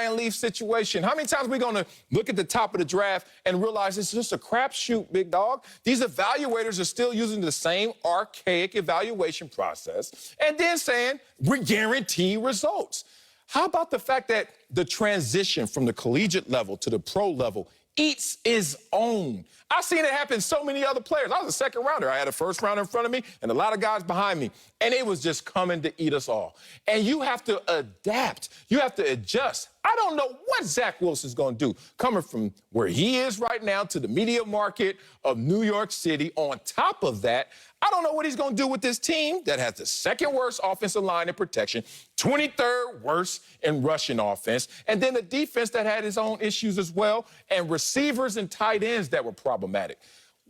Ryan Leaf situation. How many times are we going to look at the top of the draft and realize it's just a crapshoot, big dog? These evaluators are still using the same archaic evaluation process and then saying we guarantee results. How about the fact that the transition from the collegiate level to the pro level eats its own? I've seen it happen to so many other players. I was a second rounder. I had a first rounder in front of me and a lot of guys behind me, and it was just coming to eat us all. And you have to adapt. You have to adjust. I don't know what Zach Wilson's going to do coming from where he is right now to the media market of New York City. On top of that, I don't know what he's going to do with this team that has the second worst offensive line in protection, 23rd worst in rushing offense, and then a defense that had its own issues as well, and receivers and tight ends that were problematic.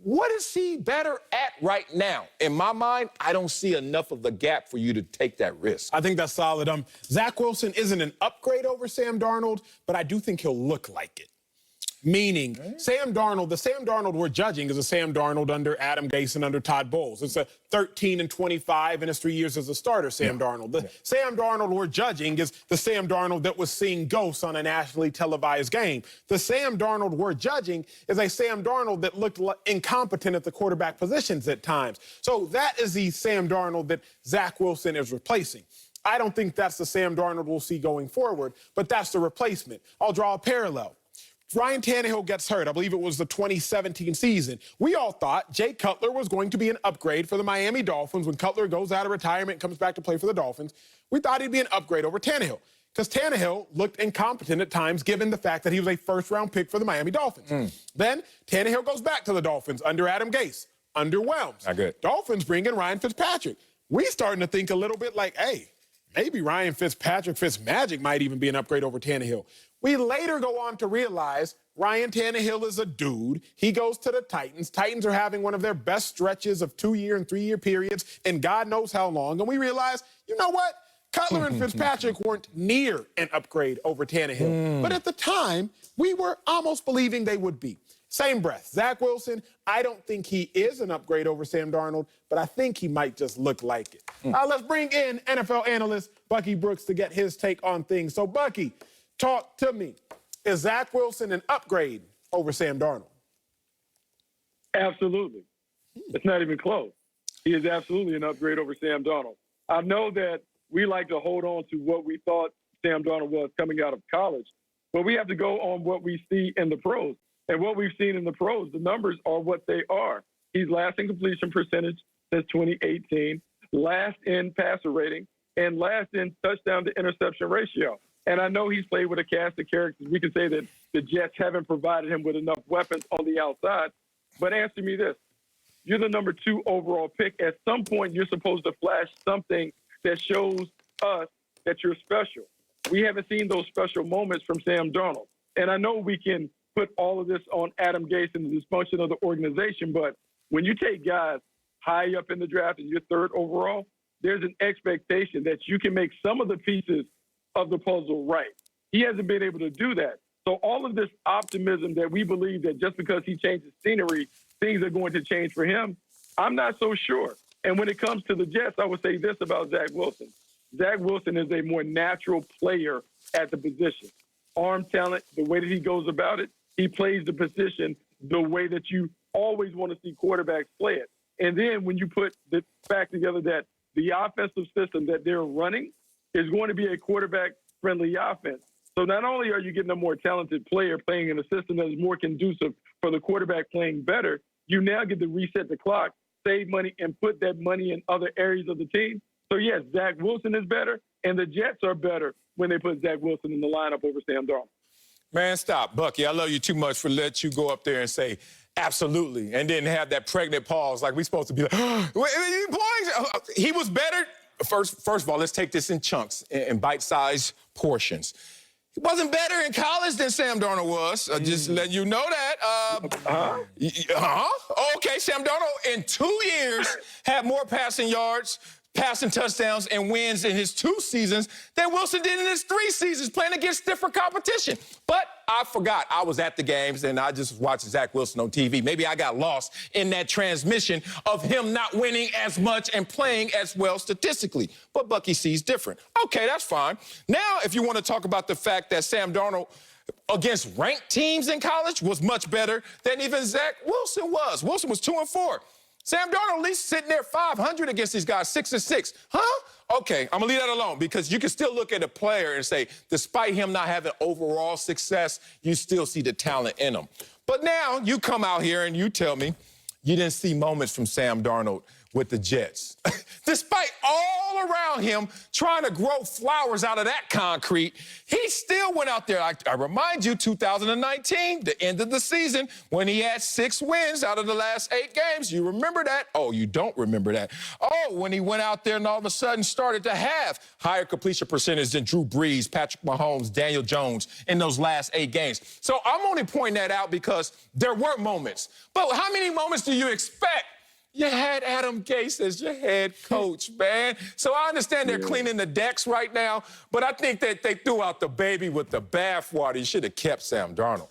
What is he better at right now? In my mind, I don't see enough of the gap for you to take that risk. I think that's solid. Zach Wilson isn't an upgrade over Sam Darnold, but I do think he'll look like it. Meaning, Sam Darnold, the Sam Darnold we're judging is a Sam Darnold under Adam Gase and under Todd Bowles. It's a 13-25 in his 3 years as a starter, Sam Darnold. The Sam Darnold we're judging is the Sam Darnold that was seeing ghosts on a nationally televised game. The Sam Darnold we're judging is a Sam Darnold that looked incompetent at the quarterback positions at times. So that is the Sam Darnold that Zach Wilson is replacing. I don't think that's the Sam Darnold we'll see going forward, but that's the replacement. I'll draw a parallel. Ryan Tannehill gets hurt. I believe it was the 2017 season. We all thought Jay Cutler was going to be an upgrade for the Miami Dolphins. When Cutler goes out of retirement and comes back to play for the Dolphins, we thought he'd be an upgrade over Tannehill because Tannehill looked incompetent at times given the fact that he was a first-round pick for the Miami Dolphins. Then Tannehill goes back to the Dolphins under Adam Gase. Underwhelms. Not good. Dolphins bring in Ryan Fitzpatrick. We starting to think a little bit like, hey, maybe Ryan Fitzpatrick, Fitzmagic might even be an upgrade over Tannehill. We later go on to realize Ryan Tannehill is a dude. He goes to the Titans. Titans are having one of their best stretches of 2-year and 3-year periods in God knows how long. And we realize, you know what? Cutler and Fitzpatrick weren't near an upgrade over Tannehill. But at the time, we were almost believing they would be. Same breath. Zach Wilson, I don't think he is an upgrade over Sam Darnold, but I think he might just look like it. Let's bring in NFL analyst Bucky Brooks to get his take on things. So, Bucky, talk to me. Is Zach Wilson an upgrade over Sam Darnold? Absolutely. It's not even close. He is absolutely an upgrade over Sam Darnold. I know that we like to hold on to what we thought Sam Darnold was coming out of college, but we have to go on what we see in the pros. And what we've seen in the pros, the numbers are what they are. He's last in completion percentage since 2018, last in passer rating, and last in touchdown to interception ratio. And I know he's played with a cast of characters. We can say that the Jets haven't provided him with enough weapons on the outside. But answer me this. You're the number 2 overall pick. At some point, you're supposed to flash something that shows us that you're special. We haven't seen those special moments from Sam Darnold. And I know we can put all of this on Adam Gase and the dysfunction of the organization, but when you take guys high up in the draft and you're 3rd overall, there's an expectation that you can make some of the pieces of the puzzle right. He hasn't been able to do that. So all of this optimism that we believe that just because he changes scenery, things are going to change for him, I'm not so sure. And when it comes to the Jets, I would say this about Zach Wilson. Zach Wilson is a more natural player at the position. Arm talent, the way that he goes about it, he plays the position the way that you always want to see quarterbacks play it. And then when you put the fact together that the offensive system that they're running is going to be a quarterback-friendly offense. So not only are you getting a more talented player playing in a system that is more conducive for the quarterback playing better, you now get to reset the clock, save money, and put that money in other areas of the team. So, yes, Zach Wilson is better, and the Jets are better when they put Zach Wilson in the lineup over Sam Darnold. Man, stop. Bucky, I love you too much for let you go up there and say, absolutely, and then have that pregnant pause like we supposed to be like, he was better. First of all, let's take this in chunks, in bite-sized portions. He wasn't better in college than Sam Darnold was. Just letting you know that. Okay, Sam Darnold in 2 years had more passing yards, passing touchdowns and wins in his 2 seasons than Wilson did in his 3 seasons playing against different competition. But I forgot. I was at the games, and I just watched Zach Wilson on TV. Maybe I got lost in that transmission of him not winning as much and playing as well statistically. But Bucky sees different. Okay, that's fine. Now, if you want to talk about the fact that Sam Darnold against ranked teams in college was much better than even Zach Wilson was. Wilson was 2-4. Sam Darnold at least sitting there 500 against these guys, 6-6. Huh? Okay, I'm gonna leave that alone because you can still look at a player and say, despite him not having overall success, you still see the talent in him. But now you come out here and you tell me you didn't see moments from Sam Darnold with the Jets. Despite all around him trying to grow flowers out of that concrete, he still went out there. I remind you, 2019, the end of the season, when he had 6 wins out of the last 8 games. You remember that? Oh, you don't remember that. Oh, when he went out there and all of a sudden started to have higher completion percentage than Drew Brees, Patrick Mahomes, Daniel Jones in those last 8 games. So I'm only pointing that out because there were moments. But how many moments do you expect? You had Adam Gase as your head coach, man. So I understand they're cleaning the decks right now, but I think that they threw out the baby with the bathwater. You should have kept Sam Darnold.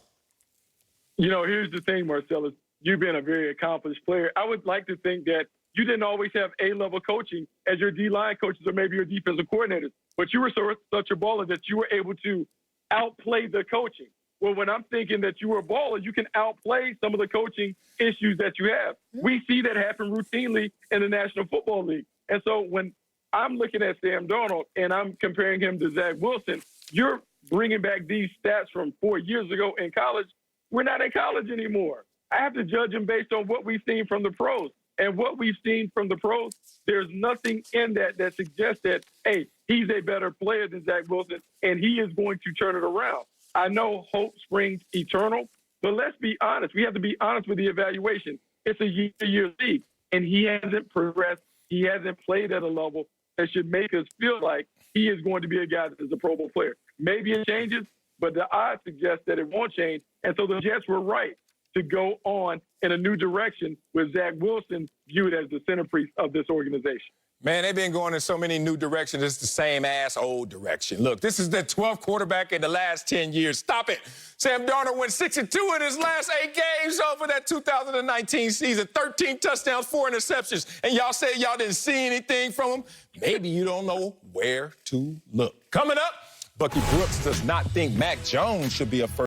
You know, here's the thing, Marcellus. You've been a very accomplished player. I would like to think that you didn't always have A-level coaching as your D-line coaches or maybe your defensive coordinators, but you were such a baller that you were able to outplay the coaching. Well, when I'm thinking that you were a baller, you can outplay some of the coaching issues that you have. We see that happen routinely in the National Football League. And so when I'm looking at Sam Darnold and I'm comparing him to Zach Wilson, you're bringing back these stats from 4 years ago in college. We're not in college anymore. I have to judge him based on what we've seen from the pros. And what we've seen from the pros, there's nothing in that suggests that, hey, he's a better player than Zach Wilson, and he is going to turn it around. I know hope springs eternal, but let's be honest. We have to be honest with the evaluation. It's a year-to-year league, and he hasn't progressed. He hasn't played at a level that should make us feel like he is going to be a guy that is a Pro Bowl player. Maybe it changes, but the odds suggest that it won't change. And so the Jets were right to go on in a new direction with Zach Wilson viewed as the centerpiece of this organization. Man, they've been going in so many new directions. It's the same ass old direction. Look, this is the 12th quarterback in the last 10 years. Stop it. Sam Darnold went 6-2 in his last 8 games over that 2019 season. 13 touchdowns, 4 interceptions. And y'all say y'all didn't see anything from him? Maybe you don't know where to look. Coming up, Bucky Brooks does not think Mac Jones should be a first.